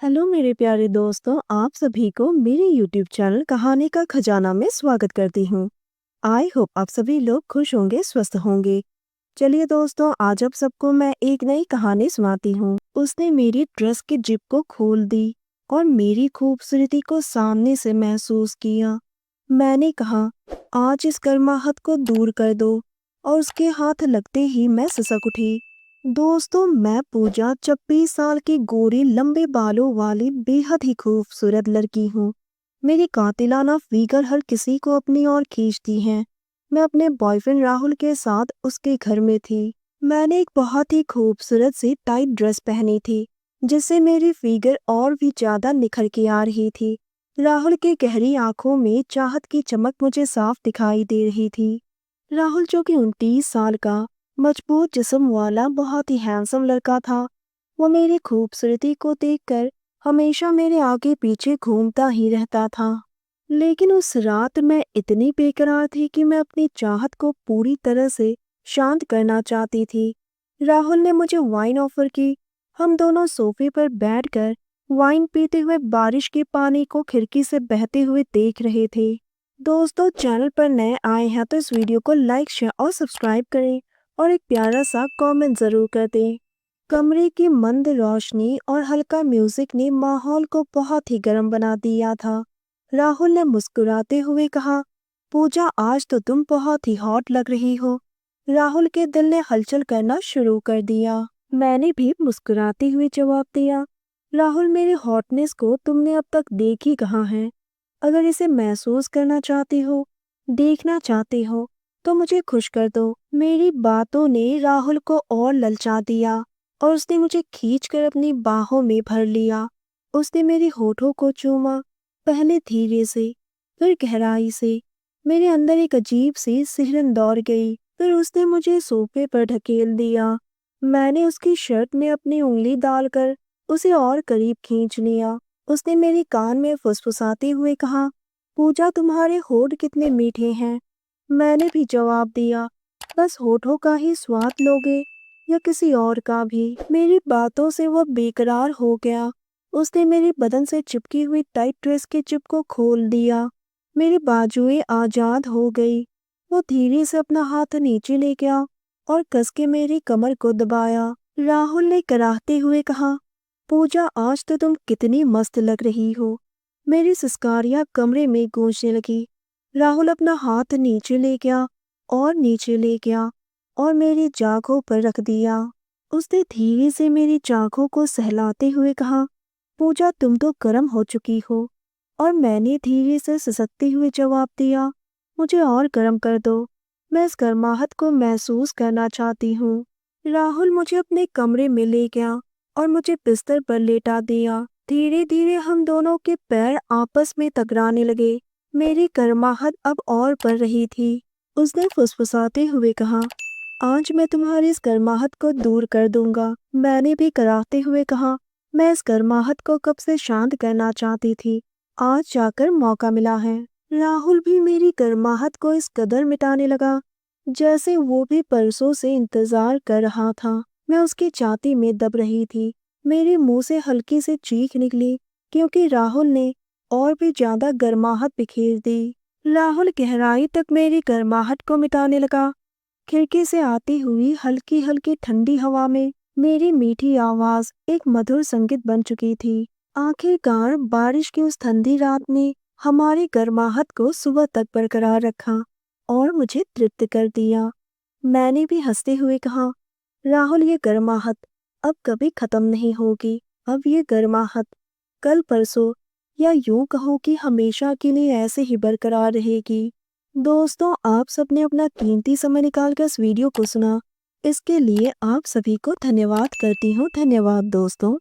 Hello मेरे प्यारे दोस्तों, आप सभी को मेरे यूट्यूब चैनल कहानी का खजाना में स्वागत करती हूँ। आई होप आप सभी लोग खुश होंगे, स्वस्थ होंगे। चलिए दोस्तों, आज आप सबको मैं एक नई कहानी सुनाती हूँ। उसने मेरी ड्रेस की जिप को खोल दी और मेरी खूबसूरती को सामने से महसूस किया। मैंने कहा, आज इस गर्माहट को दूर कर दो, और उसके हाथ लगते ही मैं सिसक उठी। दोस्तों, मैं पूजा 26 साल की गोरी लंबे बालों वाली बेहद ही खूबसूरत लड़की हूँ। मेरी कातिलाना फिगर हर किसी को अपनी ओर खींचती है। मैं अपने बॉयफ्रेंड राहुल के साथ उसके घर में थी। मैंने एक बहुत ही खूबसूरत सी टाइट ड्रेस पहनी थी, जिससे मेरी फिगर और भी ज्यादा निखर के आ रही थी। राहुल की गहरी आंखों में चाहत की चमक मुझे साफ दिखाई दे रही थी। राहुल, जो कि 29 साल का मजबूत जिस्म वाला बहुत ही हैंडसम लड़का था, वो मेरी खूबसूरती को देखकर हमेशा मेरे आगे पीछे घूमता ही रहता था। लेकिन उस रात मैं इतनी बेकरार थी कि मैं अपनी चाहत को पूरी तरह से शांत करना चाहती थी। राहुल ने मुझे वाइन ऑफर की। हम दोनों सोफे पर बैठकर वाइन पीते हुए बारिश के पानी को खिड़की से बहते हुए देख रहे थे। दोस्तों, चैनल पर नए आए हैं तो इस वीडियो को लाइक, शेयर और सब्सक्राइब करें और एक प्यारा सा कमेंट जरूर कर दें। कमरे की मंद रोशनी और हल्का म्यूजिक ने माहौल को बहुत ही गर्म बना दिया था। राहुल ने मुस्कुराते हुए कहा, पूजा, आज तो तुम बहुत ही हॉट लग रही हो। राहुल के दिल ने हलचल करना शुरू कर दिया। मैंने भी मुस्कुराते हुए जवाब दिया, राहुल, मेरे हॉटनेस को तुमने अब तक देख ही कहाँ है। अगर इसे महसूस करना चाहते हो, देखना चाहते हो, तो मुझे खुश कर दो। मेरी बातों ने राहुल को और ललचा दिया और उसने मुझे खींचकर अपनी बाहों में भर लिया। उसने मेरे होठों को चूमा, पहले धीरे से, फिर गहराई से। मेरे अंदर एक अजीब सी सिहरन दौड़ गई। फिर उसने मुझे सोफे पर ढकेल दिया। मैंने उसकी शर्ट में अपनी उंगली डालकर उसे और करीब खींच लिया। उसने मेरे कान में फुसफुसाते हुए कहा, पूजा, तुम्हारे होठ कितने मीठे हैं। मैंने भी जवाब दिया, बस होठों का ही स्वाद लोगे या किसी और का भी। मेरी बातों से वह बेकरार हो गया। उसने मेरे बदन से चिपकी हुई टाइट ड्रेस के जिप को खोल दिया। मेरी बाजुएं आजाद हो गई। वो धीरे से अपना हाथ नीचे ले गया और कस के मेरी कमर को दबाया। राहुल ने कराहते हुए कहा, पूजा, आज तो तुम कितनी मस्त लग रही हो। मेरी सिसकारियां कमरे में गूंजने लगी। राहुल अपना हाथ नीचे ले गया और नीचे ले गया और मेरी जांघों पर रख दिया। उसने धीरे से मेरी जांघों को सहलाते हुए कहा, पूजा, तुम तो गर्म हो चुकी हो। और मैंने धीरे से सिसकते हुए जवाब दिया, मुझे और गर्म कर दो। मैं इस गर्माहट को महसूस करना चाहती हूँ। राहुल मुझे अपने कमरे में ले गया और मुझे बिस्तर पर लेटा दिया। धीरे धीरे हम दोनों के पैर आपस में टकराने लगे। मेरी गर्माहट अब और बढ़ रही थी। उसने फुसफुसाते हुए कहा, आज मैं तुम्हारी इस गर्माहट को दूर कर दूंगा। मैंने भी कराहते हुए कहा, मैं इस गर्माहट को कब से शांत करना चाहती थी। आज जाकर मौका मिला है। राहुल भी मेरी गर्माहट को इस कदर मिटाने लगा जैसे वो भी परसों से इंतजार कर रहा था। मैं उसकी छाती में दब रही थी। मेरे मुंह से हल्की सी चीख निकली क्योंकि राहुल ने और भी ज्यादा गर्माहट बिखेर दी। राहुल गहराई तक मेरी गर्माहट को मिटाने लगा। खिड़की से आती हुई हल्की हल्की ठंडी हवा में मेरी मीठी आवाज एक मधुर संगीत बन चुकी थी। आखिरकार बारिश की उस ठंडी रात ने हमारी गर्माहट को सुबह तक बरकरार रखा और मुझे तृप्त कर दिया। मैंने भी हंसते हुए कहा, राहुल, ये गर्माहट अब कभी खत्म नहीं होगी। अब ये गर्माहट कल परसों या यूं कहो कि हमेशा के लिए ऐसे ही बरकरार रहेगी। दोस्तों, आप सबने अपना कीमती समय निकालकर इस वीडियो को सुना। इसके लिए आप सभी को धन्यवाद करती हूँ। धन्यवाद दोस्तों।